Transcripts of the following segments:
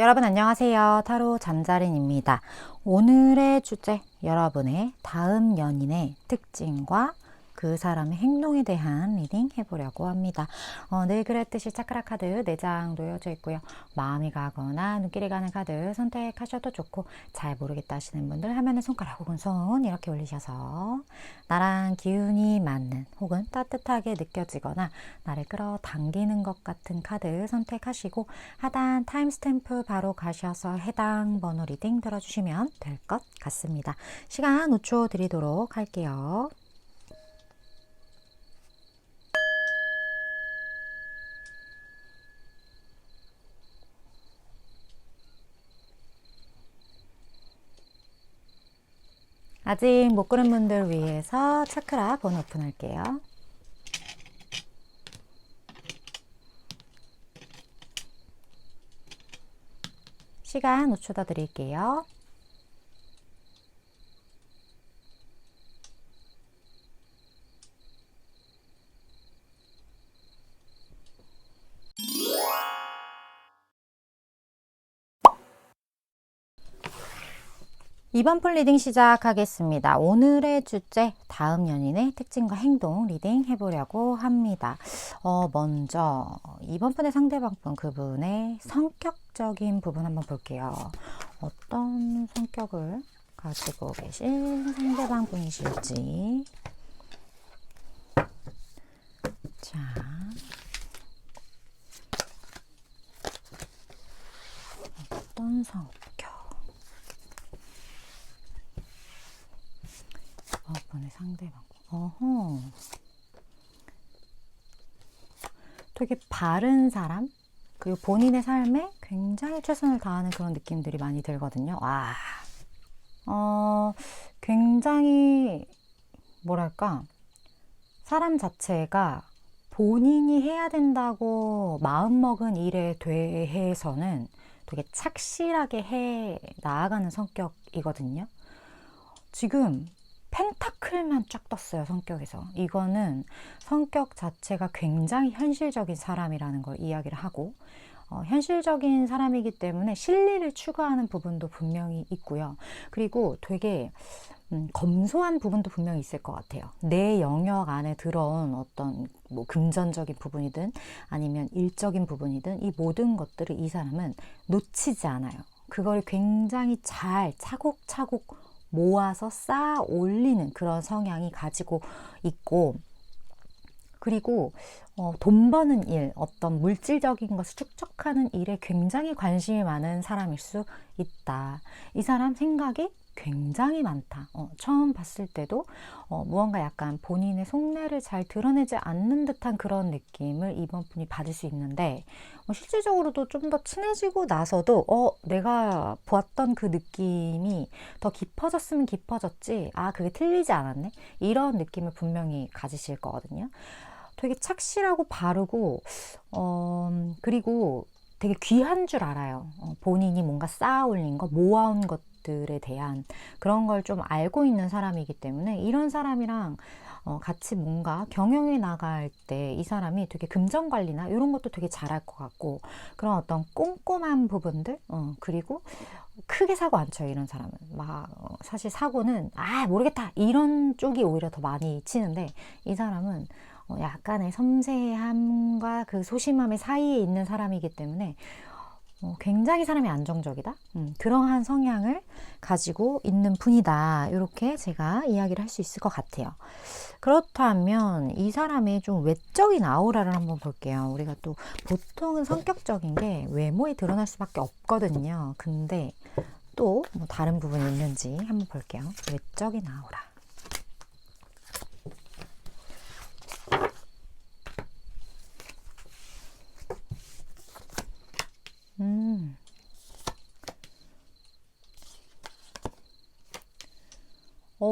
여러분 안녕하세요. 타로 잠자린입니다. 오늘의 주제, 여러분의 다음 연인의 특징과 그 사람의 행동에 대한 리딩 해보려고 합니다. 늘 그랬듯이 차크라 카드 4장 놓여져 있고요. 마음이 가거나 눈길이 가는 카드 선택하셔도 좋고, 잘 모르겠다 하시는 분들 화면에 손가락 혹은 손 이렇게 올리셔서 나랑 기운이 맞는 혹은 따뜻하게 느껴지거나 나를 끌어당기는 것 같은 카드 선택하시고, 하단 타임스탬프 바로 가셔서 해당 번호 리딩 들어주시면 될 것 같습니다. 시간 5초 드리도록 할게요. 아직 못 고른 분들 위해서 차크라 번호 오픈할게요. 시간 5초 더 드릴게요. 이번 풀 리딩 시작하겠습니다. 오늘의 주제, 다음 연인의 특징과 행동 리딩 해보려고 합니다. 먼저 이번 분의 상대방 분, 그분의 성격적인 부분 한번 볼게요. 어떤 성격을 가지고 계신 상대방 분이실지. 자, 어떤 성격? 분의 상대방. 되게 바른 사람, 그리고 본인의 삶에 굉장히 최선을 다하는 그런 느낌들이 많이 들거든요. 굉장히 뭐랄까, 사람 자체가 본인이 해야 된다고 마음먹은 일에 대해서는 되게 착실하게 해 나아가는 성격이거든요. 지금 펜타클만 쫙 떴어요, 성격에서. 이거는 성격 자체가 굉장히 현실적인 사람이라는 걸 이야기를 하고, 현실적인 사람이기 때문에 실리를 추구하는 부분도 분명히 있고요. 그리고 되게 검소한 부분도 분명히 있을 것 같아요. 내 영역 안에 들어온 어떤 금전적인 부분이든 아니면 일적인 부분이든 이 모든 것들을 이 사람은 놓치지 않아요. 그걸 굉장히 잘 차곡차곡 모아서 쌓아 올리는 그런 성향이 가지고 있고, 그리고 돈 버는 일, 어떤 물질적인 것을 축적하는 일에 굉장히 관심이 많은 사람일 수 있다. 이 사람 생각이 굉장히 많다. 처음 봤을 때도 무언가 약간 본인의 속내를 잘 드러내지 않는 듯한 그런 느낌을 이번 분이 받을 수 있는데, 실질적으로도 좀 더 친해지고 나서도 내가 보았던 그 느낌이 더 깊어졌으면 깊어졌지, 그게 틀리지 않았네, 이런 느낌을 분명히 가지실 거거든요. 되게 착실하고 바르고, 그리고 되게 귀한 줄 알아요. 본인이 뭔가 쌓아 올린 거, 모아온 것들에 대한 그런 걸 좀 알고 있는 사람이기 때문에, 이런 사람이랑 같이 뭔가 경영해 나갈 때 이 사람이 되게 금전 관리나 이런 것도 되게 잘할 것 같고, 그런 어떤 꼼꼼한 부분들, 그리고 크게 사고 안 쳐요, 이런 사람은. 사실 사고는 모르겠다 이런 쪽이 오히려 더 많이 치는데, 이 사람은 약간의 섬세함과 그 소심함의 사이에 있는 사람이기 때문에 굉장히 사람이 안정적이다, 그러한 성향을 가지고 있는 분이다, 이렇게 제가 이야기를 할 수 있을 것 같아요. 그렇다면 이 사람의 좀 외적인 아우라를 한번 볼게요. 우리가 또 보통은 성격적인 게 외모에 드러날 수밖에 없거든요. 근데 또 뭐 다른 부분이 있는지 한번 볼게요. 외적인 아우라.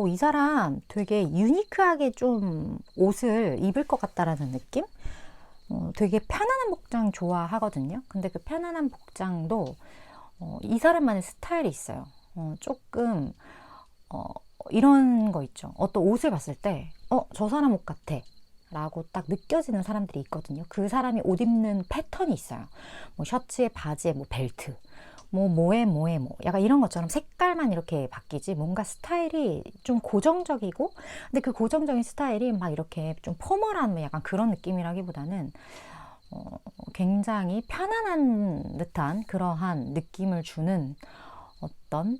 이 사람 되게 유니크하게 좀 옷을 입을 것 같다라는 느낌? 되게 편안한 복장 좋아하거든요. 근데 그 편안한 복장도 이 사람만의 스타일이 있어요. 조금 이런 거 있죠. 어떤 옷을 봤을 때 저 사람 옷 같아 라고 딱 느껴지는 사람들이 있거든요. 그 사람이 옷 입는 패턴이 있어요. 뭐 셔츠에 바지에 뭐 벨트, 뭐에 뭐 약간 이런 것처럼 색깔만 이렇게 바뀌지 뭔가 스타일이 좀 고정적이고 근데 그 고정적인 스타일이 막 이렇게 좀 포멀한 뭐 약간 그런 느낌이라기보다는 굉장히 편안한 듯한 그러한 느낌을 주는 어떤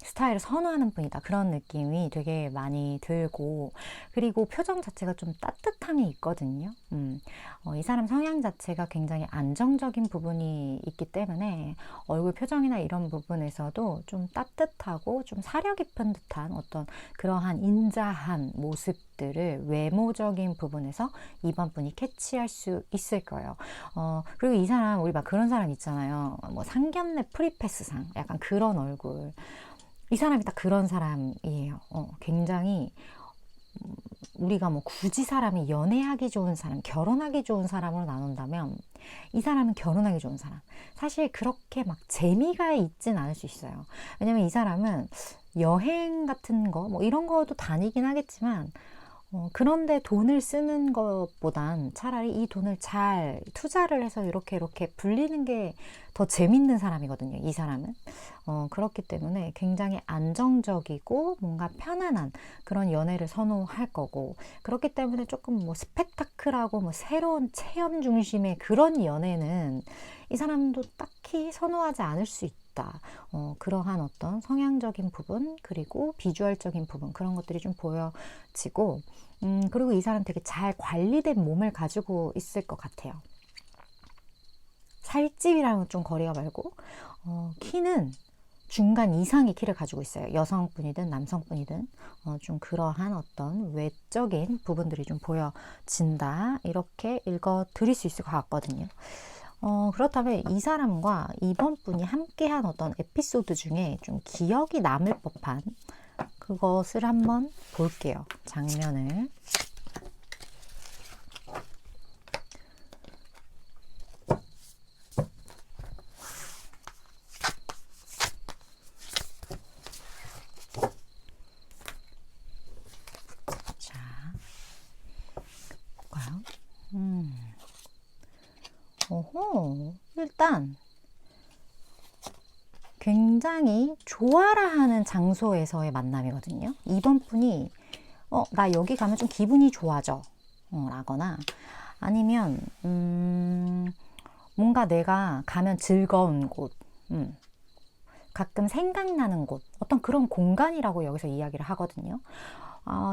스타일을 선호하는 분이다. 그런 느낌이 되게 많이 들고 그리고 표정 자체가 좀 따뜻함이 있거든요. 이 사람 성향 자체가 굉장히 안정적인 부분이 있기 때문에 얼굴 표정이나 이런 부분에서도 좀 따뜻하고 좀 사려 깊은 듯한 어떤 그러한 인자한 모습들을 외모적인 부분에서 이번 분이 캐치할 수 있을 거예요. 그리고 이 사람 우리 막 그런 사람 있잖아요. 뭐 상견례 프리패스상 약간 그런 얼굴. 이 사람이 딱 그런 사람이에요. 굉장히 우리가 뭐 굳이 사람이 연애하기 좋은 사람, 결혼하기 좋은 사람으로 나눈다면 이 사람은 결혼하기 좋은 사람. 사실 그렇게 막 재미가 있진 않을 수 있어요. 왜냐면 이 사람은 여행 같은 거, 뭐 이런 것도 다니긴 하겠지만 그런데 돈을 쓰는 것보단 차라리 이 돈을 잘 투자를 해서 이렇게 불리는 게 더 재밌는 사람이거든요. 이 사람은. 그렇기 때문에 굉장히 안정적이고 뭔가 편안한 그런 연애를 선호할 거고 그렇기 때문에 조금 뭐 스펙타클하고 뭐 새로운 체험 중심의 그런 연애는 이 사람도 딱히 선호하지 않을 수 있다. 그러한 어떤 성향적인 부분 그리고 비주얼적인 부분 그런 것들이 좀 보여지고 그리고 이 사람 되게 잘 관리된 몸을 가지고 있을 것 같아요. 살집이랑은 좀 거리가 멀고 키는 중간 이상의 키를 가지고 있어요. 여성분이든 남성분이든 좀 그러한 어떤 외적인 부분들이 좀 보여진다. 이렇게 읽어 드릴 수 있을 것 같거든요. 그렇다면 이 사람과 이번 분이 함께한 어떤 에피소드 중에 좀 기억이 남을 법한 그것을 한번 볼게요. 장면을. 자, 볼까요? 일단 굉장히 좋아라 하는 장소에서의 만남이거든요. 이번 분이 나 여기 가면 좀 기분이 좋아져 라거나 아니면 뭔가 내가 가면 즐거운 곳 가끔 생각나는 곳 어떤 그런 공간이라고 여기서 이야기를 하거든요.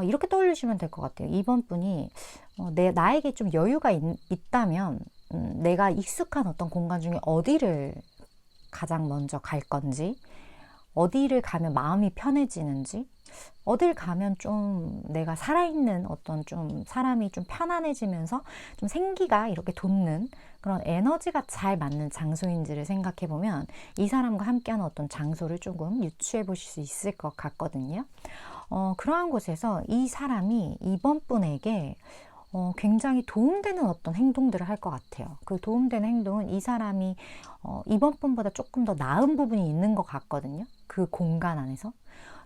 이렇게 떠올리시면 될 것 같아요. 이번 분이 나에게 좀 여유가 있다면 내가 익숙한 어떤 공간 중에 어디를 가장 먼저 갈 건지 어디를 가면 마음이 편해지는지 어딜 가면 좀 내가 살아있는 어떤 좀 사람이 좀 편안해지면서 좀 생기가 이렇게 돋는 그런 에너지가 잘 맞는 장소인지를 생각해 보면 이 사람과 함께하는 어떤 장소를 조금 유추해 보실 수 있을 것 같거든요. 그러한 곳에서 이 사람이 이번 분에게 굉장히 도움되는 어떤 행동들을 할 것 같아요. 그 도움되는 행동은 이 사람이 이번 분보다 조금 더 나은 부분이 있는 것 같거든요. 그 공간 안에서.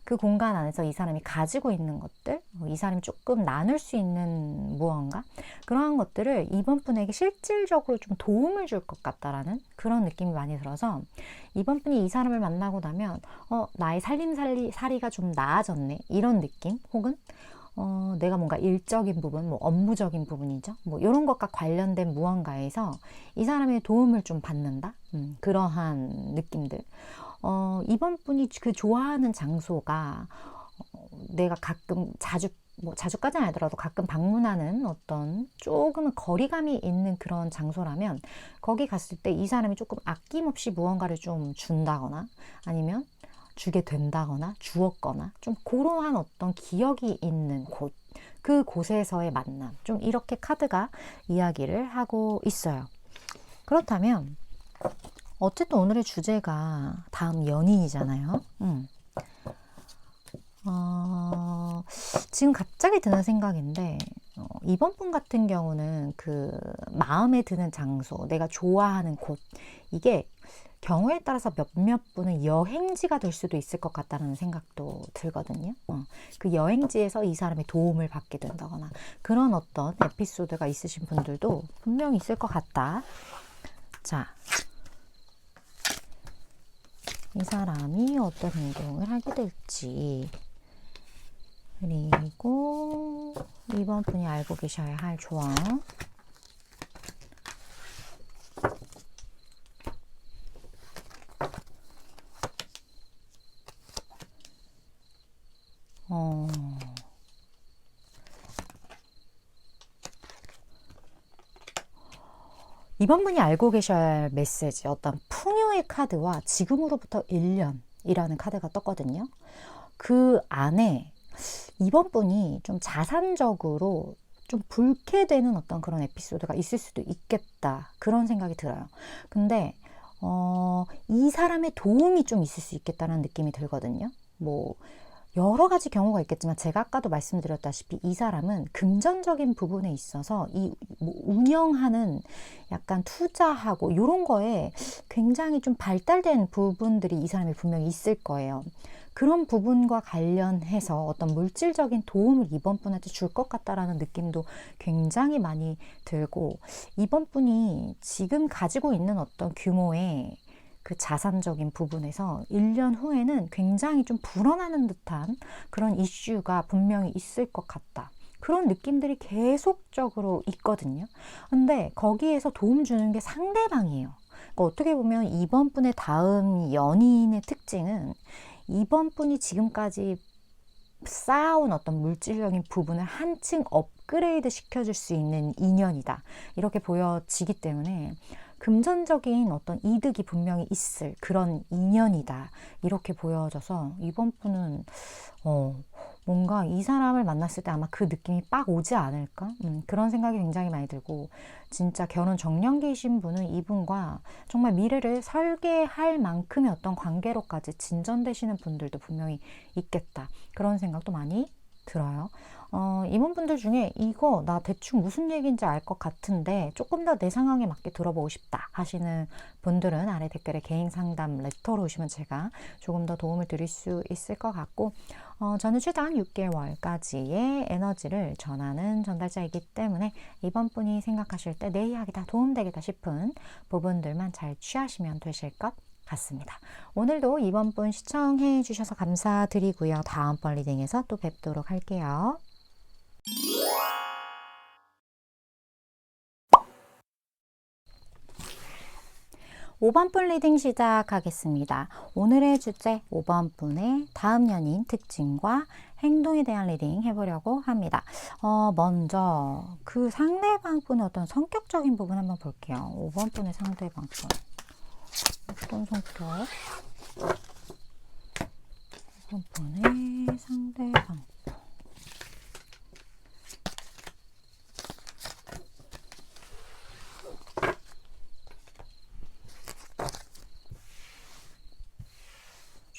그 공간 안에서 이 사람이 가지고 있는 것들, 이 사람이 조금 나눌 수 있는 무언가 그러한 것들을 이번 분에게 실질적으로 좀 도움을 줄 것 같다라는 그런 느낌이 많이 들어서 이번 분이 이 사람을 만나고 나면 나의 살림살이가 좀 나아졌네 이런 느낌 혹은 내가 뭔가 일적인 부분, 뭐 업무적인 부분이죠. 뭐 이런 것과 관련된 무언가에서 이 사람의 도움을 좀 받는다. 그러한 느낌들. 이번 분이 그 좋아하는 장소가 내가 가끔 자주까지는 아니더라도 가끔 방문하는 어떤 조금은 거리감이 있는 그런 장소라면 거기 갔을 때 이 사람이 조금 아낌없이 무언가를 좀 준다거나 아니면 주게 된다거나 주었거나 좀 그러한 어떤 기억이 있는 곳 그곳에서의 만남 좀 이렇게 카드가 이야기를 하고 있어요. 그렇다면 어쨌든 오늘의 주제가 다음 연인이잖아요. 지금 갑자기 드는 생각인데 이번 분 같은 경우는 그 마음에 드는 장소 내가 좋아하는 곳 이게 경우에 따라서 몇몇 분은 여행지가 될 수도 있을 것 같다는 생각도 들거든요. 그 여행지에서 이 사람의 도움을 받게 된다거나 그런 어떤 에피소드가 있으신 분들도 분명히 있을 것 같다. 자, 이 사람이 어떤 행동을 하게 될지, 그리고 이번 분이 알고 계셔야 할 조언, 이번 분이 알고 계셔야 할 메시지, 어떤 풍요의 카드와 지금으로부터 1년이라는 카드가 떴거든요. 그 안에 이번 분이 좀 자산적으로 좀 불쾌되는 어떤 그런 에피소드가 있을 수도 있겠다, 그런 생각이 들어요. 근데 이 사람의 도움이 좀 있을 수 있겠다는 느낌이 들거든요. 뭐 여러 가지 경우가 있겠지만 제가 아까도 말씀드렸다시피 이 사람은 금전적인 부분에 있어서 뭐 운영하는, 약간 투자하고 이런 거에 굉장히 좀 발달된 부분들이 이 사람이 분명히 있을 거예요. 그런 부분과 관련해서 어떤 물질적인 도움을 이번 분한테 줄 것 같다라는 느낌도 굉장히 많이 들고, 이번 분이 지금 가지고 있는 어떤 규모의 그 자산적인 부분에서 1년 후에는 굉장히 좀 불어나는 듯한 그런 이슈가 분명히 있을 것 같다, 그런 느낌들이 계속적으로 있거든요. 근데 거기에서 도움 주는 게 상대방이에요. 그러니까 어떻게 보면 이번 분의 다음 연인의 특징은 이번 분이 지금까지 쌓아온 어떤 물질적인 부분을 한층 업그레이드 시켜줄 수 있는 인연이다, 이렇게 보여지기 때문에 금전적인 어떤 이득이 분명히 있을 그런 인연이다, 이렇게 보여져서 이번 분은 뭔가 이 사람을 만났을 때 아마 그 느낌이 빡 오지 않을까? 그런 생각이 굉장히 많이 들고, 진짜 결혼 정년기이신 분은 이분과 정말 미래를 설계할 만큼의 어떤 관계로까지 진전되시는 분들도 분명히 있겠다, 그런 생각도 많이 들어요. 이분 분들 중에 이거 나 대충 무슨 얘기인지 알 것 같은데 조금 더 내 상황에 맞게 들어보고 싶다 하시는 분들은 아래 댓글에 개인 상담 레터로 오시면 제가 조금 더 도움을 드릴 수 있을 것 같고, 저는 최단 6개월까지의 에너지를 전하는 전달자이기 때문에 이번 분이 생각하실 때 내 이야기 다 도움되겠다 싶은 부분들만 잘 취하시면 되실 것 같습니다. 오늘도 이번 분 시청해 주셔서 감사드리고요. 다음번 리딩에서 또 뵙도록 할게요. 5번 분 리딩 시작하겠습니다. 오늘의 주제 5번 분의 다음 연인 특징과 행동에 대한 리딩 해보려고 합니다. 먼저 그 상대방 분의 어떤 성격적인 부분 한번 볼게요. 5번 분의 상대방 분. 어떤 성격? 5번 분의 상대방.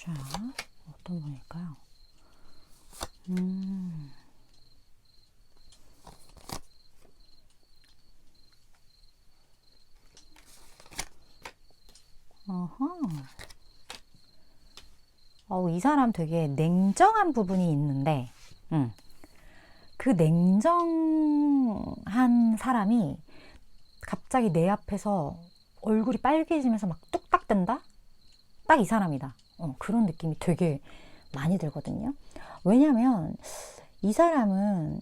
자, 어떤 분일까요? 이 사람 되게 냉정한 부분이 있는데, 그 냉정한 사람이 갑자기 내 앞에서 얼굴이 빨개지면서 막 뚝딱된다? 딱 이 사람이다. 그런 느낌이 되게 많이 들거든요. 왜냐면 이 사람은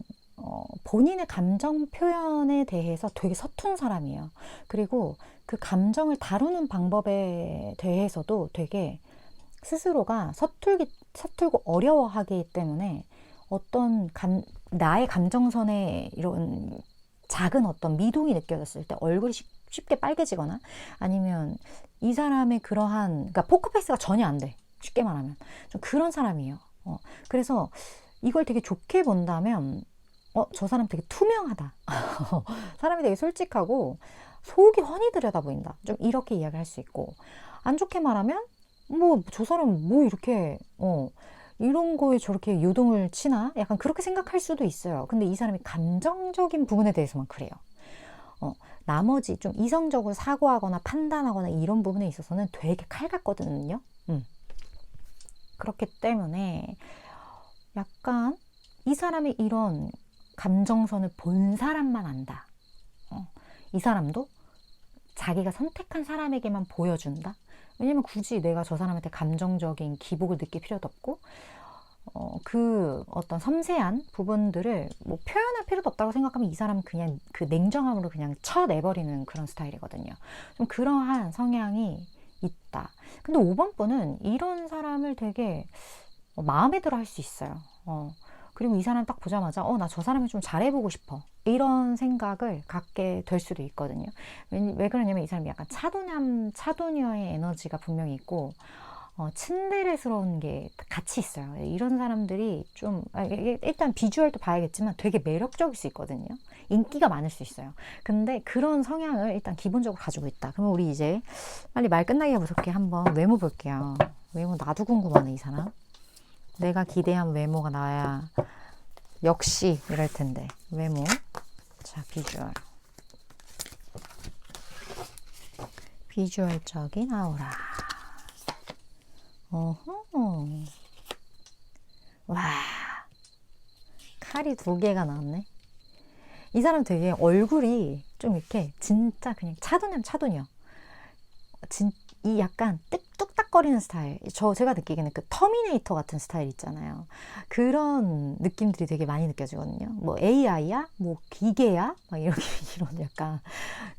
본인의 감정 표현에 대해서 되게 서툰 사람이에요. 그리고 그 감정을 다루는 방법에 대해서도 되게 스스로가 서툴고 어려워하기 때문에 어떤 나의 감정선에 이런 작은 어떤 미동이 느껴졌을 때 얼굴이 쉽게 빨개지거나, 아니면 이 사람의 그러한, 그러니까 포커페이스가 전혀 안 돼. 쉽게 말하면 좀 그런 사람이에요. 그래서 이걸 되게 좋게 본다면 저 사람 되게 투명하다. 사람이 되게 솔직하고 속이 훤히 들여다 보인다, 좀 이렇게 이야기할 수 있고, 안 좋게 말하면 뭐 저 사람 뭐 이렇게 이런 거에 저렇게 요동을 치나, 약간 그렇게 생각할 수도 있어요. 근데 이 사람이 감정적인 부분에 대해서만 그래요. 나머지 좀 이성적으로 사고하거나 판단하거나 이런 부분에 있어서는 되게 칼 같거든요. 그렇기 때문에 약간 이 사람이 이런 감정선을 본 사람만 안다. 이 사람도 자기가 선택한 사람에게만 보여준다. 왜냐면 굳이 내가 저 사람한테 감정적인 기복을 느낄 필요도 없고, 그 어떤 섬세한 부분들을 뭐 표현할 필요도 없다고 생각하면 이 사람은 그냥 그 냉정함으로 그냥 쳐내버리는 그런 스타일이거든요. 좀 그러한 성향이 있다. 근데 5번 분은 이런 사람을 되게 마음에 들어 할 수 있어요. 그리고 이 사람 딱 보자마자 나 저 사람이 좀 잘해보고 싶어, 이런 생각을 갖게 될 수도 있거든요. 왜 그러냐면 이 사람이 약간 차도녀의 에너지가 분명히 있고 츤데레스러운 게 같이 있어요. 이런 사람들이 좀 일단 비주얼도 봐야겠지만 되게 매력적일 수 있거든요. 인기가 많을 수 있어요. 근데 그런 성향을 일단 기본적으로 가지고 있다. 그러면 우리 이제 빨리 말 끝나기 무섭게 한번 외모 볼게요. 외모 나도 궁금하네, 이 사람. 내가 기대한 외모가 나야 역시 이럴 텐데. 외모. 자, 비주얼적인 아우라. 어허. 와, 칼이 2개가 나왔네. 이 사람 되게 얼굴이 좀 이렇게 진짜 그냥 차도녀. 이 약간 뚝딱거리는 스타일. 제가 느끼기에는 그 터미네이터 같은 스타일 있잖아요. 그런 느낌들이 되게 많이 느껴지거든요. 뭐 AI야? 뭐 기계야? 막 이런 약간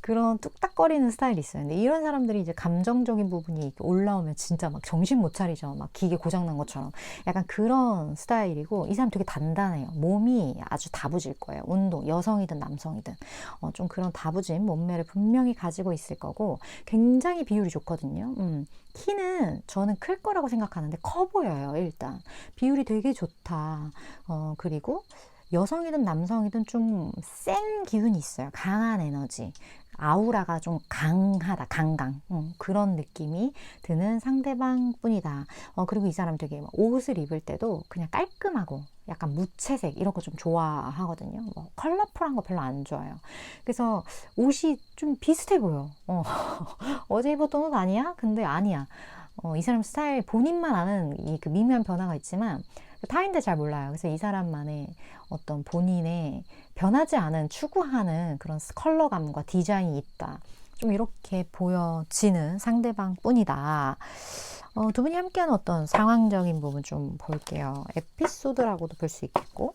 그런 뚝딱거리는 스타일이 있어요. 근데 이런 사람들이 이제 감정적인 부분이 올라오면 진짜 막 정신 못 차리죠. 막 기계 고장난 것처럼. 약간 그런 스타일이고, 이 사람 되게 단단해요. 몸이 아주 다부질 거예요. 운동, 여성이든 남성이든. 좀 그런 다부진 몸매를 분명히 가지고 있을 거고, 굉장히 비율이 좋거든요. 키는 저는 클 거라고 생각하는데 커 보여요. 일단 비율이 되게 좋다. 그리고 여성이든 남성이든 좀 센 기운이 있어요. 강한 에너지, 아우라가 좀 강하다, 강강. 그런 느낌이 드는 상대방 뿐이다. 그리고 이 사람 되게 옷을 입을 때도 그냥 깔끔하고 약간 무채색 이런 거 좀 좋아하거든요. 뭐 컬러풀한 거 별로 안 좋아해요. 그래서 옷이 좀 비슷해 보여. 어제 입었던 옷 아니야? 근데 아니야. 이 사람 스타일 본인만 아는 그 미묘한 변화가 있지만 타인들 잘 몰라요. 그래서 이 사람만의 어떤 본인의 변하지 않은 추구하는 그런 컬러감과 디자인이 있다. 좀 이렇게 보여지는 상대방 뿐이다. 두 분이 함께하는 어떤 상황적인 부분 좀 볼게요. 에피소드라고도 볼 수 있겠고.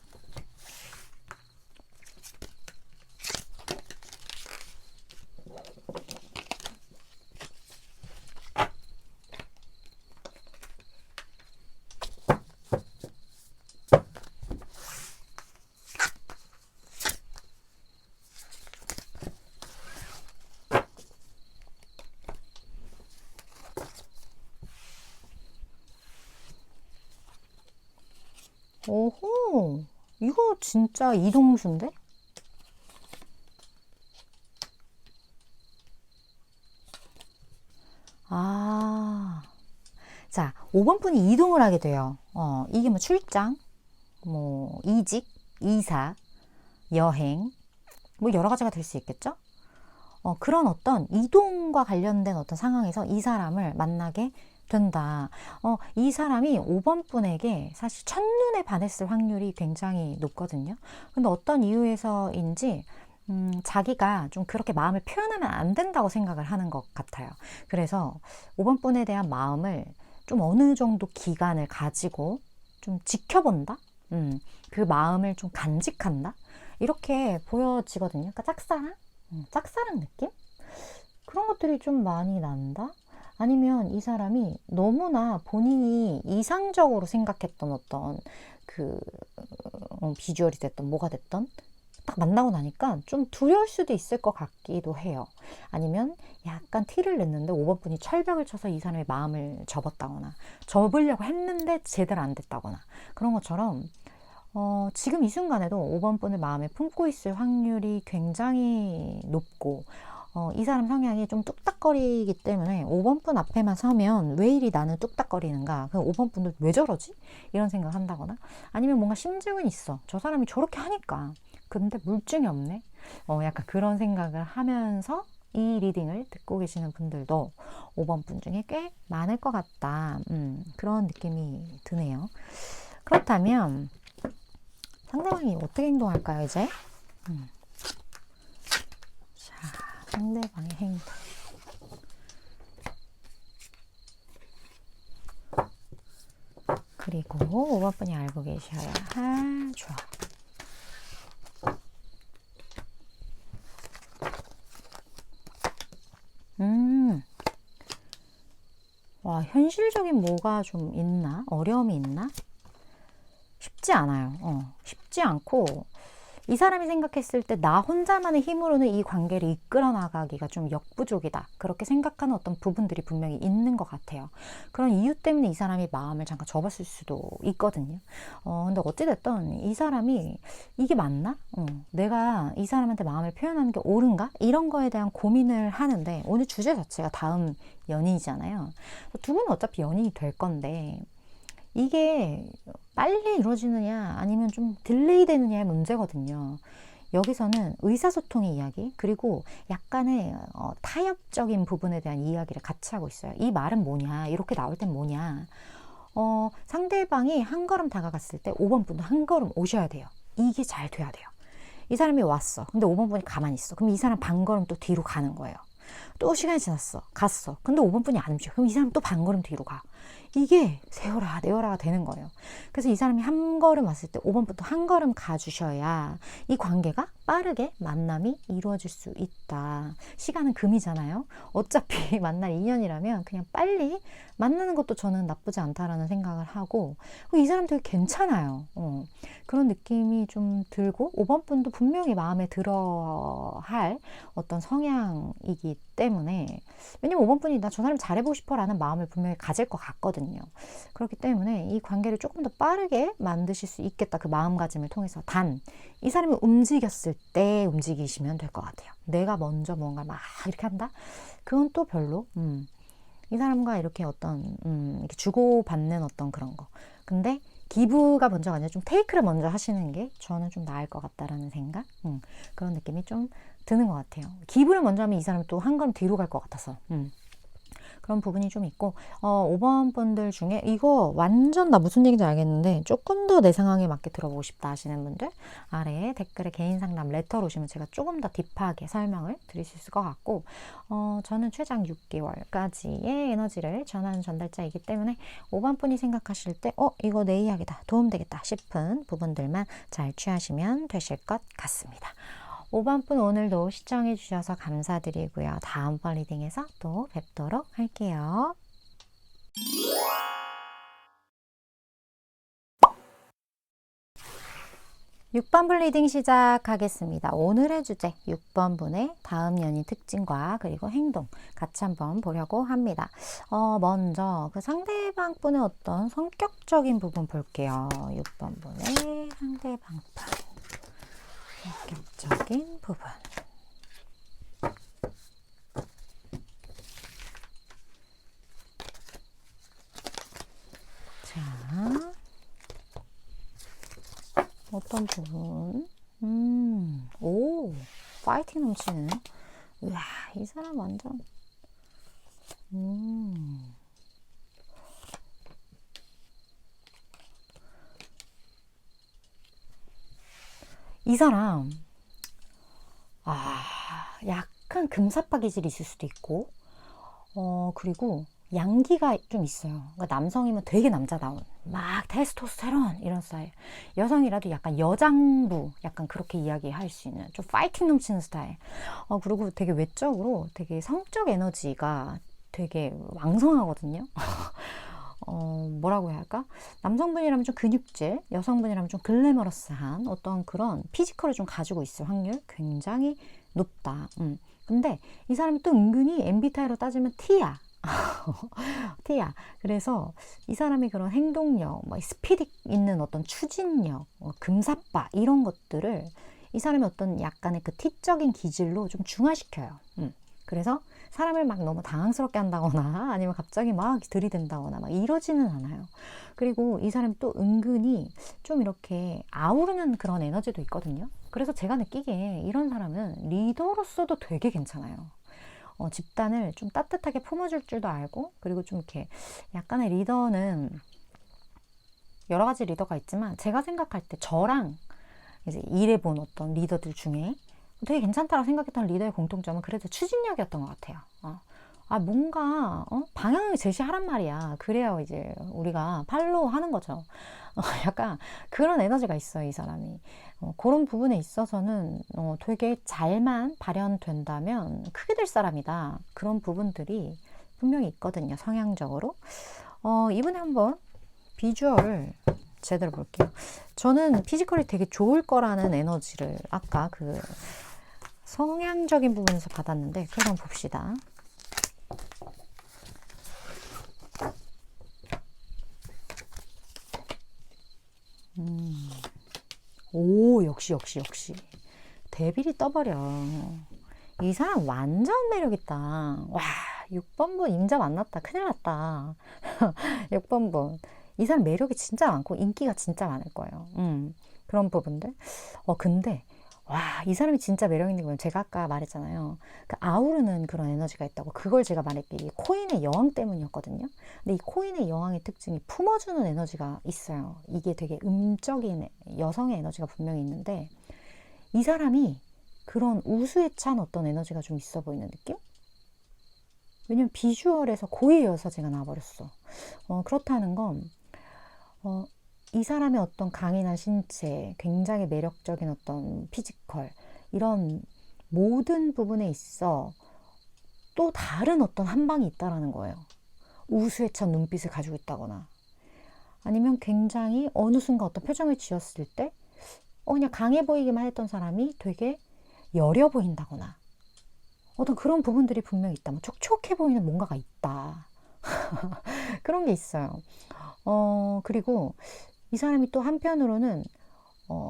오호, 이거 진짜 이동수인데? 아, 자, 5번 분이 이동을 하게 돼요. 이게 뭐 출장, 뭐 이직, 이사, 여행, 뭐 여러 가지가 될 수 있겠죠? 그런 어떤 이동과 관련된 어떤 상황에서 이 사람을 만나게 된다. 이 사람이 5번 분에게 사실 첫눈에 반했을 확률이 굉장히 높거든요. 근데 어떤 이유에서인지 자기가 좀 그렇게 마음을 표현하면 안 된다고 생각을 하는 것 같아요. 그래서 5번 분에 대한 마음을 좀 어느 정도 기간을 가지고 좀 지켜본다? 그 마음을 좀 간직한다? 이렇게 보여지거든요. 그러니까 짝사랑 느낌? 그런 것들이 좀 많이 난다? 아니면 이 사람이 너무나 본인이 이상적으로 생각했던 어떤 그 비주얼이 됐던 뭐가 됐던 딱 만나고 나니까 좀 두려울 수도 있을 것 같기도 해요. 아니면 약간 티를 냈는데 5번 분이 철벽을 쳐서 이 사람의 마음을 접었다거나 접으려고 했는데 제대로 안 됐다거나 그런 것처럼 지금 이 순간에도 5번 분을 마음에 품고 있을 확률이 굉장히 높고 이 사람 성향이 좀 뚝딱거리기 때문에 5번 분 앞에만 서면 왜 이리 나는 뚝딱거리는가, 그럼 5번 분들 왜 저러지? 이런 생각 한다거나 아니면 뭔가 심증은 있어. 저 사람이 저렇게 하니까. 근데 물증이 없네. 약간 그런 생각을 하면서 이 리딩을 듣고 계시는 분들도 5번 분 중에 꽤 많을 것 같다. 그런 느낌이 드네요. 그렇다면 상대방이 어떻게 행동할까요, 이제? 자, 상대방의 행동. 그리고 5번 분이 알고 계셔야 하죠. 와, 현실적인 뭐가 좀 있나? 어려움이 있나? 쉽지 않아요. 쉽지 않고, 이 사람이 생각했을 때 나 혼자만의 힘으로는 이 관계를 이끌어 나가기가 좀 역부족이다. 그렇게 생각하는 어떤 부분들이 분명히 있는 것 같아요. 그런 이유 때문에 이 사람이 마음을 잠깐 접었을 수도 있거든요. 근데 어찌됐든 이 사람이 이게 맞나? 내가 이 사람한테 마음을 표현하는 게 옳은가? 이런 거에 대한 고민을 하는데, 오늘 주제 자체가 다음 연인이잖아요. 두 분은 어차피 연인이 될 건데, 이게 빨리 이루어지느냐 아니면 좀 딜레이 되느냐의 문제거든요. 여기서는 의사소통의 이야기, 그리고 약간의 타협적인 부분에 대한 이야기를 같이 하고 있어요. 이 말은 뭐냐, 이렇게 나올 땐 뭐냐. 상대방이 한 걸음 다가갔을 때 5번 분도 한 걸음 오셔야 돼요. 이게 잘 돼야 돼요. 이 사람이 왔어. 근데 5번 분이 가만히 있어. 그럼 이 사람 반 걸음 또 뒤로 가는 거예요. 또 시간이 지났어. 갔어. 근데 5번 분이 안 움직여. 그럼 이 사람 또 반 걸음 뒤로 가. 이게 세워라 내워라가 되는 거예요. 그래서 이 사람이 한 걸음 왔을 때 5번부터 한 걸음 가주셔야 이 관계가 빠르게 만남이 이루어질 수 있다. 시간은 금이잖아요. 어차피 만날 인연이라면 그냥 빨리 만나는 것도 저는 나쁘지 않다라는 생각을 하고, 이 사람 되게 괜찮아요. 그런 느낌이 좀 들고, 5번 분도 분명히 마음에 들어 할 어떤 성향이기 때문에, 왜냐면 5번 분이 나 저 사람 잘해보고 싶어 라는 마음을 분명히 가질 것 같거든요. 그렇기 때문에 이 관계를 조금 더 빠르게 만드실 수 있겠다. 그 마음가짐을 통해서. 단, 이 사람이 움직였을 때 움직이시면 될 것 같아요. 내가 먼저 뭔가 막 이렇게 한다? 그건 또 별로. 이 사람과 이렇게 어떤 이렇게 주고받는 어떤 그런 거. 근데 기부가 먼저가 아니라 좀 테이크를 먼저 하시는 게 저는 좀 나을 것 같다라는 생각? 그런 느낌이 좀 드는 것 같아요. 기부를 먼저 하면 이 사람이 또 한 걸음 뒤로 갈 것 같아서. 그런 부분이 좀 있고, 5번 분들 중에 이거 완전 나 무슨 얘기인지 알겠는데 조금 더 내 상황에 맞게 들어보고 싶다 하시는 분들, 아래에 댓글에 개인 상담 레터로 오시면 제가 조금 더 딥하게 설명을 드릴 수 있을 것 같고, 저는 최장 6개월까지의 에너지를 전하는 전달자이기 때문에 5번 분이 생각하실 때 이거 내 이야기다, 도움되겠다 싶은 부분들만 잘 취하시면 되실 것 같습니다. 5번 분 오늘도 시청해 주셔서 감사드리고요. 다음번 리딩에서 또 뵙도록 할게요. 6번 분 리딩 시작하겠습니다. 오늘의 주제 6번 분의 다음 연인 특징과 그리고 행동 같이 한번 보려고 합니다. 먼저 그 상대방 분의 어떤 성격적인 부분 볼게요. 6번 분의 상대방 분 성격적인 부분. 자, 어떤 부분? 오, 파이팅 넘치는. 우와, 이 사람 완전. 이 사람, 약간 금사빠 기질이 있을 수도 있고, 그리고 양기가 좀 있어요. 그러니까 남성이면 되게 남자다운, 막 테스토스테론 이런 스타일. 여성이라도 약간 여장부, 약간 그렇게 이야기할 수 있는 좀 파이팅 넘치는 스타일. 그리고 되게 외적으로 되게 성적 에너지가 되게 왕성하거든요. 뭐라고 해야 할까? 남성분이라면 좀 근육질, 여성분이라면 좀 글래머러스한 어떤 그런 피지컬을 좀 가지고 있을 확률 굉장히 높다. 근데 이 사람이 또 은근히 MBTI로 따지면 T야. T야. 그래서 이 사람이 그런 행동력, 스피드 있는 어떤 추진력, 금사빠 이런 것들을 이 사람의 어떤 약간의 그 T적인 기질로 좀 중화시켜요. 그래서 사람을 막 너무 당황스럽게 한다거나 아니면 갑자기 막 들이댄다거나 막 이러지는 않아요. 그리고 이 사람이 또 은근히 좀 이렇게 아우르는 그런 에너지도 있거든요. 그래서 제가 느끼기에 이런 사람은 리더로서도 되게 괜찮아요. 집단을 좀 따뜻하게 품어줄 줄도 알고, 그리고 좀 이렇게 약간의 리더는 여러 가지 리더가 있지만 제가 생각할 때 저랑 이제 일해본 어떤 리더들 중에 되게 괜찮다고 생각했던 리더의 공통점은 그래도 추진력이었던 것 같아요. 뭔가, 방향을 제시하란 말이야. 그래야 이제 우리가 팔로우 하는 거죠. 약간 그런 에너지가 있어요, 이 사람이. 그런 부분에 있어서는 되게 잘만 발현된다면 크게 될 사람이다. 그런 부분들이 분명히 있거든요, 성향적으로. 이번에 한번 비주얼을 제대로 볼게요. 저는 피지컬이 되게 좋을 거라는 에너지를 아까 그 성향적인 부분에서 받았는데, 그럼 봅시다. 오, 역시. 데빌이 떠버려. 이 사람 완전 매력있다. 와, 6번분 임자 만났다. 큰일 났다. 6번분. 이 사람 매력이 진짜 많고 인기가 진짜 많을 거예요. 그런 부분들. 근데 와, 이 사람이 진짜 매력 있는 건 제가 아까 말했잖아요. 그 아우르는 그런 에너지가 있다고. 그걸 제가 말할게요. 이 코인의 여왕 때문이었거든요. 근데 이 코인의 여왕의 특징이 품어주는 에너지가 있어요. 이게 되게 음적인 여성의 에너지가 분명히 있는데, 이 사람이 그런 우수에 찬 어떤 에너지가 좀 있어 보이는 느낌? 왜냐면 비주얼에서 고의 여사제가 나와버렸어. 그렇다는 건, 이 사람의 어떤 강인한 신체, 굉장히 매력적인 어떤 피지컬, 이런 모든 부분에 있어 또 다른 어떤 한 방이 있다라는 거예요. 우수에 찬 눈빛을 가지고 있다거나, 아니면 굉장히 어느 순간 어떤 표정을 지었을 때, 그냥 강해 보이기만 했던 사람이 되게 여려 보인다거나, 어떤 그런 부분들이 분명히 있다. 뭐 촉촉해 보이는 뭔가가 있다. 그런 게 있어요. 그리고 이 사람이 또 한편으로는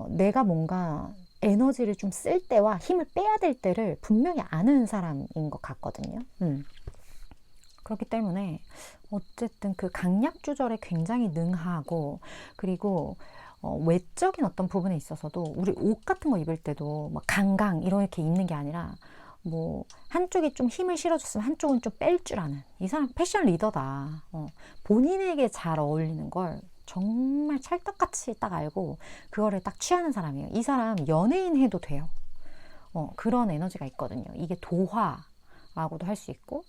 내가 뭔가 에너지를 좀 쓸 때와 힘을 빼야 될 때를 분명히 아는 사람인 것 같거든요. 그렇기 때문에 어쨌든 그 강약 조절에 굉장히 능하고, 그리고 외적인 어떤 부분에 있어서도 우리 옷 같은 거 입을 때도 막 강강 이렇게 입는 게 아니라, 뭐 한쪽이 좀 힘을 실어줬으면 한쪽은 좀 뺄 줄 아는, 이 사람 패션 리더다. 본인에게 잘 어울리는 걸 정말 찰떡같이 딱 알고 그거를 딱 취하는 사람이에요. 이 사람 연예인 해도 돼요. 그런 에너지가 있거든요. 이게 도화라고도 할 수 있고,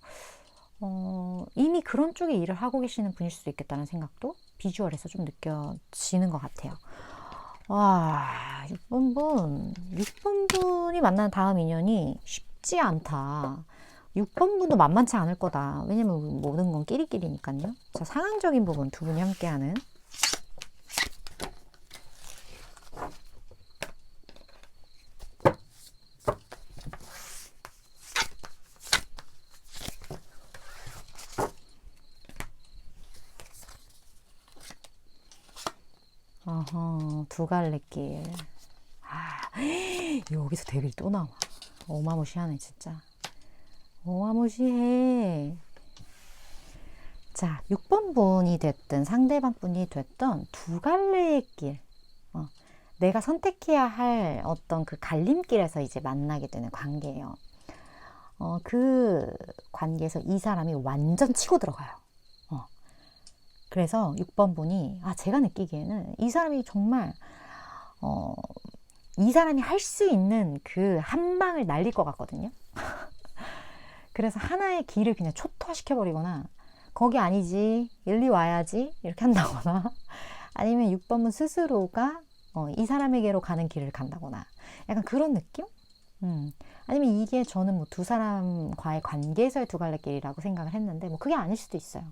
이미 그런 쪽에 일을 하고 계시는 분일 수도 있겠다는 생각도 비주얼에서 좀 느껴지는 것 같아요. 와, 6번분이 만나는 다음 인연이 쉽지 않다. 6번분도 만만치 않을 거다. 왜냐면 모든 건 끼리끼리니까요. 자, 상황적인 부분 두 분이 함께하는. 두 갈래 길. 여기서 데빌 또 나와. 어마무시하네, 진짜. 어마무시해. 자, 6번 분이 됐든 상대방 분이 됐든 두 갈래의 길. 내가 선택해야 할 어떤 그 갈림길에서 이제 만나게 되는 관계예요. 그 관계에서 이 사람이 완전 치고 들어가요. 그래서 6번 분이, 제가 느끼기에는 이 사람이 정말, 이 사람이 할 수 있는 그 한 방을 날릴 것 같거든요. 그래서 하나의 길을 그냥 초토화시켜버리거나, 거기 아니지, 일리 와야지, 이렇게 한다거나, 아니면 6번분 스스로가 이 사람에게로 가는 길을 간다거나, 약간 그런 느낌? 아니면 이게 저는 뭐 두 사람과의 관계에서의 두 갈래 길이라고 생각을 했는데, 뭐 그게 아닐 수도 있어요.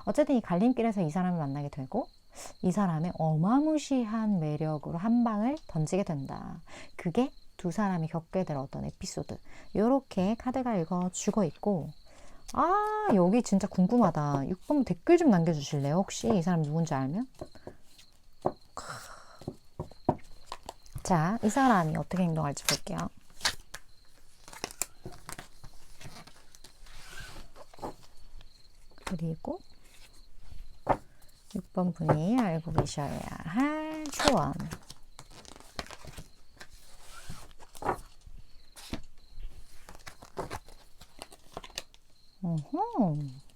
어쨌든 이 갈림길에서 이 사람을 만나게 되고, 이 사람의 어마무시한 매력으로 한 방을 던지게 된다. 그게 두 사람이 겪게 될 어떤 에피소드. 요렇게 카드가 읽어주고 있고, 여기 진짜 궁금하다. 6번 댓글 좀 남겨주실래요? 혹시 이 사람 누군지 알면? 자, 이 사람이 어떻게 행동할지 볼게요. 그리고 6번 분이 알고 계셔야 할 조언.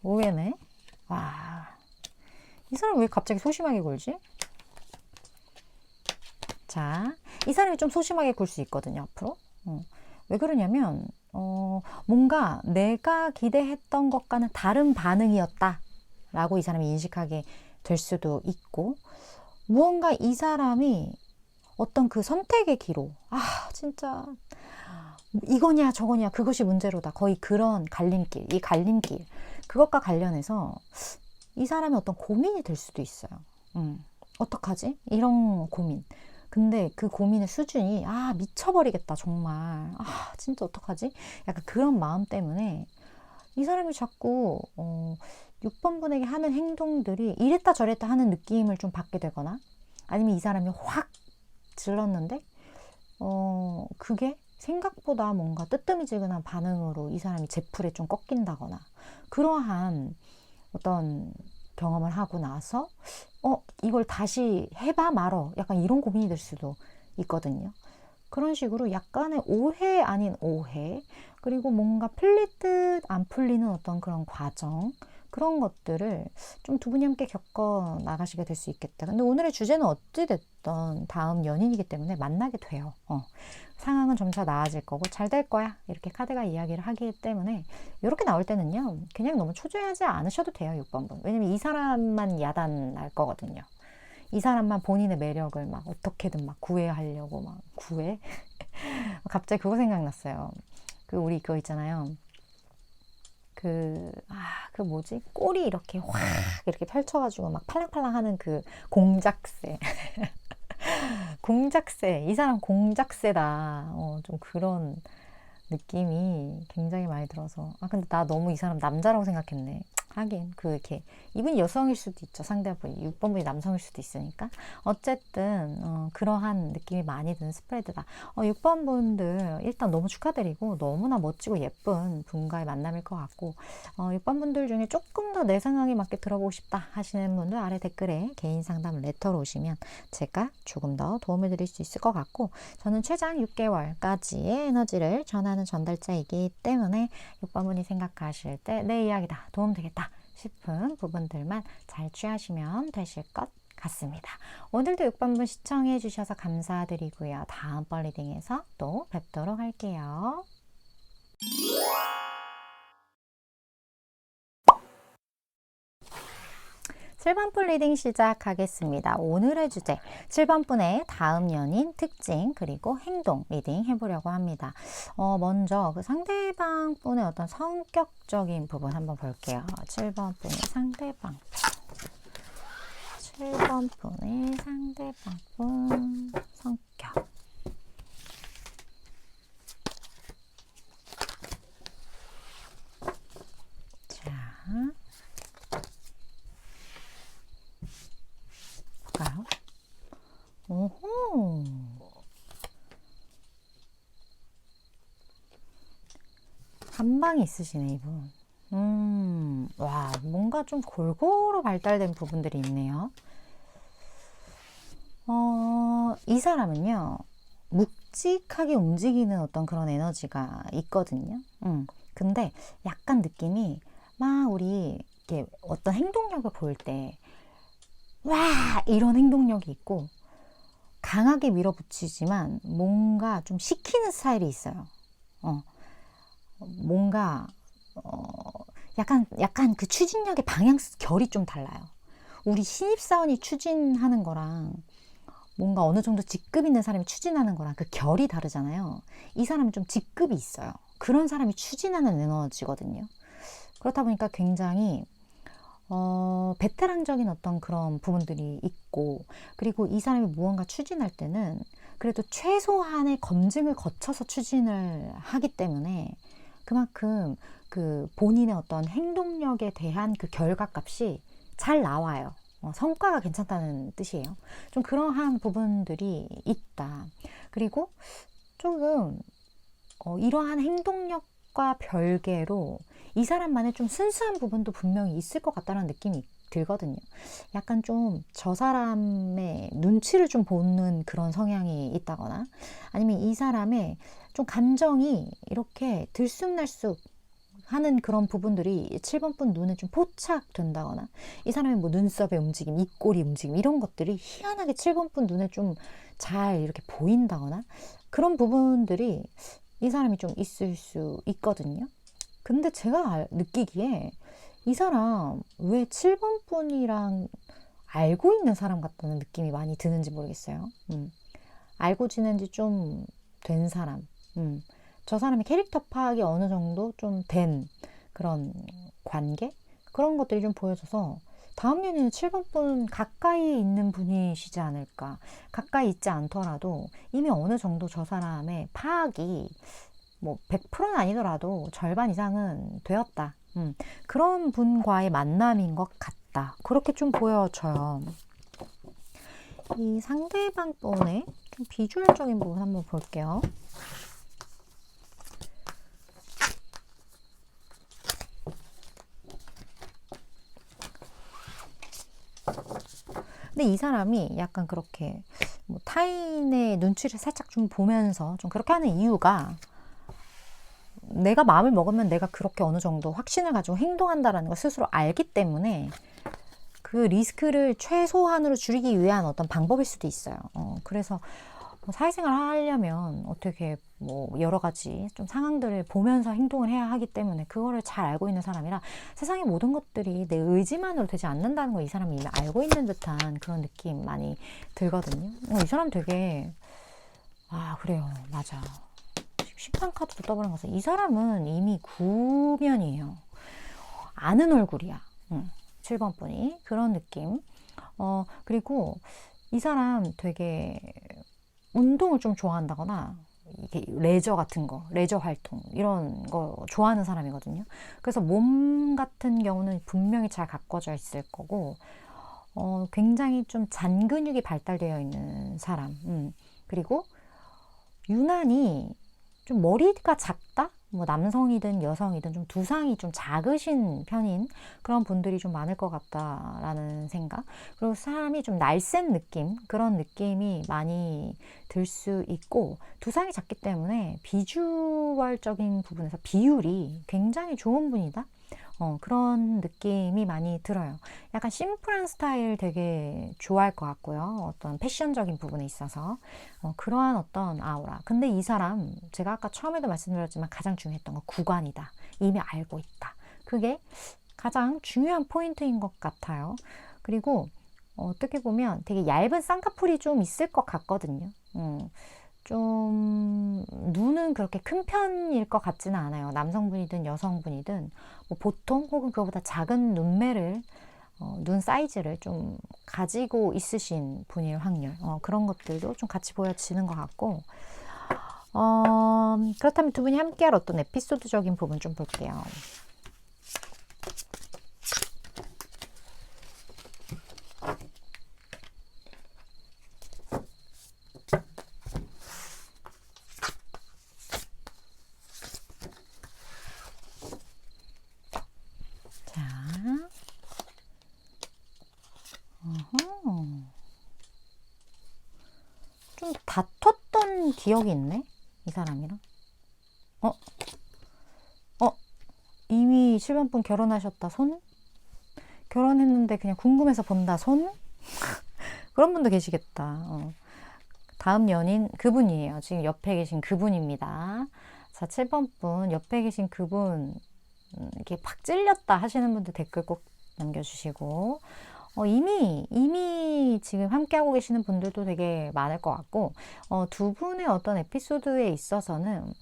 오해네. 와, 이 사람 왜 갑자기 소심하게 굴지? 자, 이 사람이 좀 소심하게 굴 수 있거든요, 앞으로. 왜 그러냐면, 뭔가 내가 기대했던 것과는 다른 반응이었다 라고 이 사람이 인식하게 될 수도 있고, 무언가 이 사람이 어떤 그 선택의 기로, 진짜 이거냐 저거냐 그것이 문제로다, 거의 그런 갈림길, 이 갈림길, 그것과 관련해서 이 사람의 어떤 고민이 될 수도 있어요. 어떡하지? 이런 고민. 근데 그 고민의 수준이 미쳐버리겠다 정말, 진짜 어떡하지? 약간 그런 마음 때문에 이 사람이 자꾸 6번 분에게 하는 행동들이 이랬다 저랬다 하는 느낌을 좀 받게 되거나, 아니면 이 사람이 확 질렀는데 그게 생각보다 뭔가 뜨뜨미지근한 반응으로 이 사람이 제풀에 좀 꺾인다거나, 그러한 어떤 경험을 하고 나서 이걸 다시 해봐 말어, 약간 이런 고민이 될 수도 있거든요. 그런 식으로 약간의 오해 아닌 오해, 그리고 뭔가 풀릴 듯 안 풀리는 어떤 그런 과정, 그런 것들을 좀 두 분이 함께 겪어 나가시게 될 수 있겠다. 근데 오늘의 주제는 어찌됐든 다음 연인이기 때문에 만나게 돼요. 상황은 점차 나아질 거고 잘 될 거야, 이렇게 카드가 이야기를 하기 때문에, 이렇게 나올 때는요 그냥 너무 초조해하지 않으셔도 돼요, 6번 분. 왜냐면 이 사람만 야단날 거거든요. 이 사람만 본인의 매력을 막 어떻게든 막 구애하려고 막 구애? 갑자기 그거 생각났어요. 우리 그거 있잖아요. 그 뭐지? 꼬리 이렇게 확 이렇게 펼쳐가지고 막 팔랑팔랑 하는 그 공작새. 공작새. 이 사람 공작새다. 좀 그런 느낌이 굉장히 많이 들어서. 근데 나 너무 이 사람 남자라고 생각했네. 하긴 이렇게 이분이 여성일 수도 있죠, 상대분이. 6번 분이 남성일 수도 있으니까. 어쨌든 그러한 느낌이 많이 드는 스프레드다. 6번 분들 일단 너무 축하드리고, 너무나 멋지고 예쁜 분과의 만남일 것 같고, 6번 분들 중에 조금 더 내 상황에 맞게 들어보고 싶다 하시는 분들 아래 댓글에 개인 상담 레터로 오시면 제가 조금 더 도움을 드릴 수 있을 것 같고, 저는 최장 6개월까지의 에너지를 전하는 전달자이기 때문에 6번 분이 생각하실 때 내 이야기다, 도움되겠다 싶은 부분들만 잘 취하시면 되실 것 같습니다. 오늘도 6번 분 시청해 주셔서 감사드리고요. 다음번 리딩에서 또 뵙도록 할게요. 7번 분 리딩 시작하겠습니다. 오늘의 주제, 7번 분의 다음 연인 특징 그리고 행동 리딩 해보려고 합니다. 먼저 그 상대방 분의 어떤 성격적인 부분 한번 볼게요. 7번 분의 상대방, 7번 분의 상대방 분 성격. 자, 볼까요? 오호. 한방이 있으시네, 이분. 와, 뭔가 좀 골고루 발달된 부분들이 있네요. 이 사람은요, 묵직하게 움직이는 어떤 그런 에너지가 있거든요. 근데 약간 느낌이 막 우리 이렇게 어떤 행동력을 보일 때, 와! 이런 행동력이 있고, 강하게 밀어붙이지만 뭔가 좀 식히는 스타일이 있어요. 뭔가 약간 그 추진력의 방향 결이 좀 달라요. 우리 신입사원이 추진하는 거랑 뭔가 어느 정도 직급 있는 사람이 추진하는 거랑 그 결이 다르잖아요. 이 사람은 좀 직급이 있어요. 그런 사람이 추진하는 에너지거든요. 그렇다 보니까 굉장히 베테랑적인 어떤 그런 부분들이 있고, 그리고 이 사람이 무언가 추진할 때는 그래도 최소한의 검증을 거쳐서 추진을 하기 때문에 그만큼 그 본인의 어떤 행동력에 대한 그 결과값이 잘 나와요. 성과가 괜찮다는 뜻이에요. 좀 그러한 부분들이 있다. 그리고 조금 이러한 행동력과 별개로 이 사람만의 좀 순수한 부분도 분명히 있을 것 같다는 느낌이 들거든요. 약간 좀 저 사람의 눈치를 좀 보는 그런 성향이 있다거나, 아니면 이 사람의 좀 감정이 이렇게 들쑥날쑥 하는 그런 부분들이 7번 분 눈에 좀 포착된다거나, 이 사람의 뭐 눈썹의 움직임, 입꼬리 움직임, 이런 것들이 희한하게 7번 분 눈에 좀 잘 이렇게 보인다거나, 그런 부분들이 이 사람이 좀 있을 수 있거든요. 근데 제가 느끼기에 이 사람 왜 7번 분이랑 알고 있는 사람 같다는 느낌이 많이 드는지 모르겠어요. 알고 지낸 지 좀 된 사람. 저 사람의 캐릭터 파악이 어느 정도 좀 된 그런 관계? 그런 것들이 좀 보여져서 다음 연애는 7번 분 가까이 있는 분이시지 않을까. 가까이 있지 않더라도 이미 어느 정도 저 사람의 파악이 뭐 100%는 아니더라도 절반 이상은 되었다. 그런 분과의 만남인 것 같다. 그렇게 좀 보여져요. 이 상대방 분의 좀 비주얼적인 부분 한번 볼게요. 근데 이 사람이 약간 그렇게 뭐 타인의 눈치를 살짝 좀 보면서 좀 그렇게 하는 이유가 내가 마음을 먹으면 내가 그렇게 어느 정도 확신을 가지고 행동한다라는 걸 스스로 알기 때문에 그 리스크를 최소한으로 줄이기 위한 어떤 방법일 수도 있어요. 그래서 뭐 사회생활 하려면 어떻게 뭐 여러 가지 좀 상황들을 보면서 행동을 해야 하기 때문에 그거를 잘 알고 있는 사람이라 세상의 모든 것들이 내 의지만으로 되지 않는다는 걸 이 사람이 이미 알고 있는 듯한 그런 느낌 많이 들거든요. 이 사람 되게 그래요. 맞아. 심판 카드도 떠버린 것은 이 사람은 이미 구면이에요. 아는 얼굴이야. 7번 분이 그런 느낌. 그리고 이 사람 되게 운동을 좀 좋아한다거나 이게 레저 같은 거, 레저 활동 이런 거 좋아하는 사람이거든요. 그래서 몸 같은 경우는 분명히 잘 가꿔져 있을 거고 굉장히 좀 잔근육이 발달되어 있는 사람. 그리고 유난히 좀 머리가 작다? 뭐 남성이든 여성이든 좀 두상이 좀 작으신 편인 그런 분들이 좀 많을 것 같다라는 생각. 그리고 사람이 좀 날쌘 느낌, 그런 느낌이 많이 들 수 있고, 두상이 작기 때문에 비주얼적인 부분에서 비율이 굉장히 좋은 분이다. 그런 느낌이 많이 들어요. 약간 심플한 스타일 되게 좋아할 것 같고요. 어떤 패션적인 부분에 있어서 그러한 어떤 아우라. 근데 이 사람 제가 아까 처음에도 말씀드렸지만 가장 중요했던 건 구관이다. 이미 알고 있다. 그게 가장 중요한 포인트인 것 같아요. 그리고 어떻게 보면 되게 얇은 쌍꺼풀이 좀 있을 것 같거든요. 좀 눈은 그렇게 큰 편일 것 같지는 않아요. 남성분이든 여성분이든 뭐 보통 혹은 그거보다 작은 눈매를 눈 사이즈를 좀 가지고 있으신 분일 확률 그런 것들도 좀 같이 보여지는 것 같고 그렇다면 두 분이 함께할 어떤 에피소드적인 부분 좀 볼게요. 좀 다퉜던 기억이 있네, 이 사람이랑. 이미 7번 분 결혼하셨다, 손? 결혼했는데 그냥 궁금해서 본다, 손? 그런 분도 계시겠다. 다음 연인 그분이에요. 지금 옆에 계신 그분입니다. 자, 7번 분, 옆에 계신 그분, 이렇게 팍 찔렸다 하시는 분들 댓글 꼭 남겨주시고, 이미 지금 함께하고 계시는 분들도 되게 많을 것 같고, 두 분의 어떤 에피소드에 있어서는,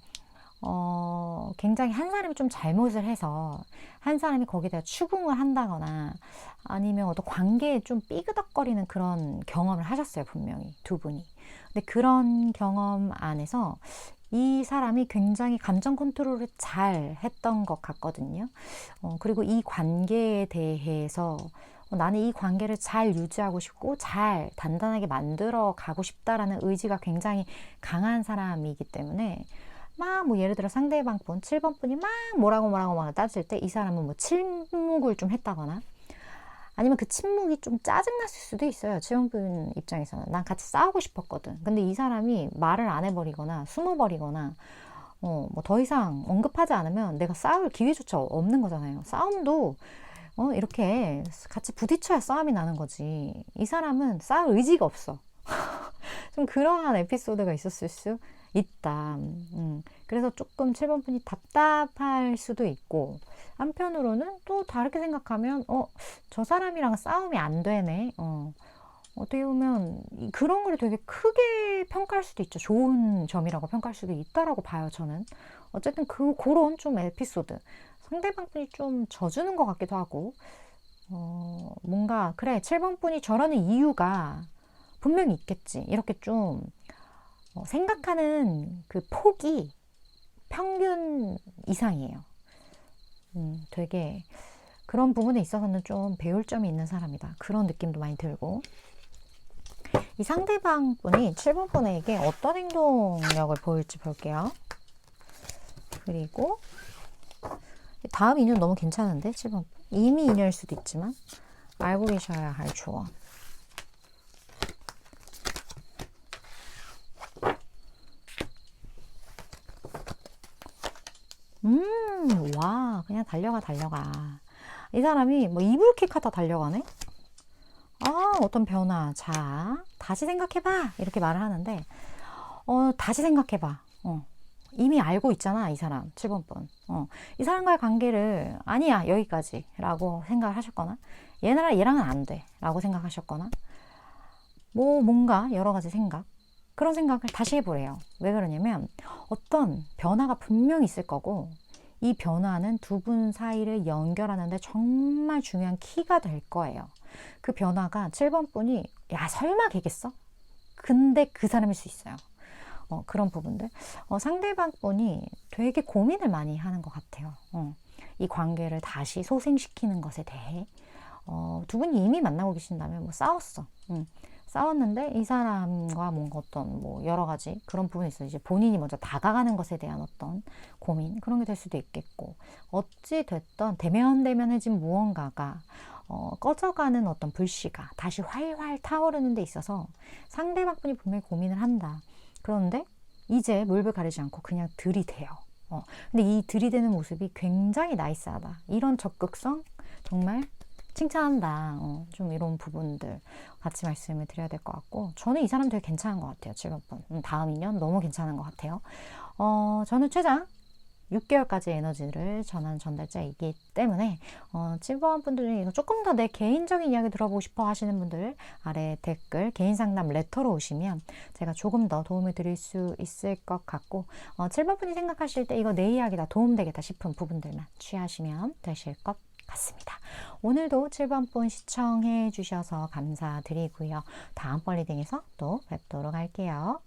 굉장히 한 사람이 좀 잘못을 해서, 한 사람이 거기에 대해 추궁을 한다거나, 아니면 어떤 관계에 좀 삐그덕거리는 그런 경험을 하셨어요, 분명히. 두 분이. 근데 그런 경험 안에서, 이 사람이 굉장히 감정 컨트롤을 잘 했던 것 같거든요. 그리고 이 관계에 대해서 나는 이 관계를 잘 유지하고 싶고 잘 단단하게 만들어 가고 싶다라는 의지가 굉장히 강한 사람이기 때문에 막 뭐 예를 들어 상대방 분, 7번 분이 막 뭐라고 막 따질 때 이 사람은 뭐 침묵을 좀 했다거나 아니면 그 침묵이 좀 짜증났을 수도 있어요. 7번 분 입장에서는. 난 같이 싸우고 싶었거든. 근데 이 사람이 말을 안 해버리거나 숨어버리거나 뭐 더 이상 언급하지 않으면 내가 싸울 기회조차 없는 거잖아요. 싸움도 이렇게 같이 부딪혀야 싸움이 나는 거지. 이 사람은 싸울 의지가 없어. 좀 그러한 에피소드가 있었을 수 있다. 그래서 조금 7번 분이 답답할 수도 있고, 한편으로는 또 다르게 생각하면, 저 사람이랑 싸움이 안 되네. 어떻게 보면 그런 걸 되게 크게 평가할 수도 있죠. 좋은 점이라고 평가할 수도 있다라고 봐요, 저는. 어쨌든 그런 좀 에피소드. 상대방 분이 좀 져주는 것 같기도 하고, 뭔가, 그래, 7번 분이 저러는 이유가 분명히 있겠지. 이렇게 좀 생각하는 그 폭이 평균 이상이에요. 되게 그런 부분에 있어서는 좀 배울 점이 있는 사람이다. 그런 느낌도 많이 들고. 이 상대방 분이 7번 분에게 어떤 행동력을 보일지 볼게요. 그리고 다음 인연 너무 괜찮은데 7번 분. 이미 인연일 수도 있지만 알고 계셔야 할 조언. 와, 그냥 달려가. 이 사람이 뭐 이불킥 하다 달려가네? 어떤 변화. 자, 다시 생각해봐. 이렇게 말을 하는데, 다시 생각해봐. 이미 알고 있잖아, 이 사람. 7번 분. 이 사람과의 관계를, 아니야, 여기까지. 라고 생각을 하셨거나, 얘랑은 안 돼. 라고 생각하셨거나, 뭔가 여러 가지 생각. 그런 생각을 다시 해보래요. 왜 그러냐면, 어떤 변화가 분명히 있을 거고, 이 변화는 두 분 사이를 연결하는데 정말 중요한 키가 될 거예요. 그 변화가 7번 분이, 야, 설마 걔겠어? 근데 그 사람일 수 있어요. 그런 부분들. 상대방 분이 되게 고민을 많이 하는 것 같아요. 이 관계를 다시 소생시키는 것에 대해. 두 분이 이미 만나고 계신다면 뭐 싸웠어. 싸웠는데 이 사람과 뭔가 어떤 뭐 여러 가지 그런 부분이 있어요. 이제 본인이 먼저 다가가는 것에 대한 어떤 고민 그런 게 될 수도 있겠고 어찌 됐던 대면대면해진 무언가가 꺼져가는 어떤 불씨가 다시 활활 타오르는 데 있어서 상대방 분이 분명히 고민을 한다. 그런데 이제 물불 가리지 않고 그냥 들이대요. 근데 이 들이대는 모습이 굉장히 나이스하다. 이런 적극성 정말 칭찬한다. 좀 이런 부분들 같이 말씀을 드려야 될 것 같고 저는 이 사람 되게 괜찮은 것 같아요. 7번 분. 다음 인연 너무 괜찮은 것 같아요. 저는 최장 6개월까지 에너지를 전하는 전달자이기 때문에 7번 분들 중에 조금 더 내 개인적인 이야기 들어보고 싶어 하시는 분들 아래 댓글 개인 상담 레터로 오시면 제가 조금 더 도움을 드릴 수 있을 것 같고 7번 분이 생각하실 때 이거 내 이야기다 도움되겠다 싶은 부분들만 취하시면 되실 것 같습니다. 오늘도 7번 분 시청해 주셔서 감사드리고요. 다음번 리딩에서 또 뵙도록 할게요.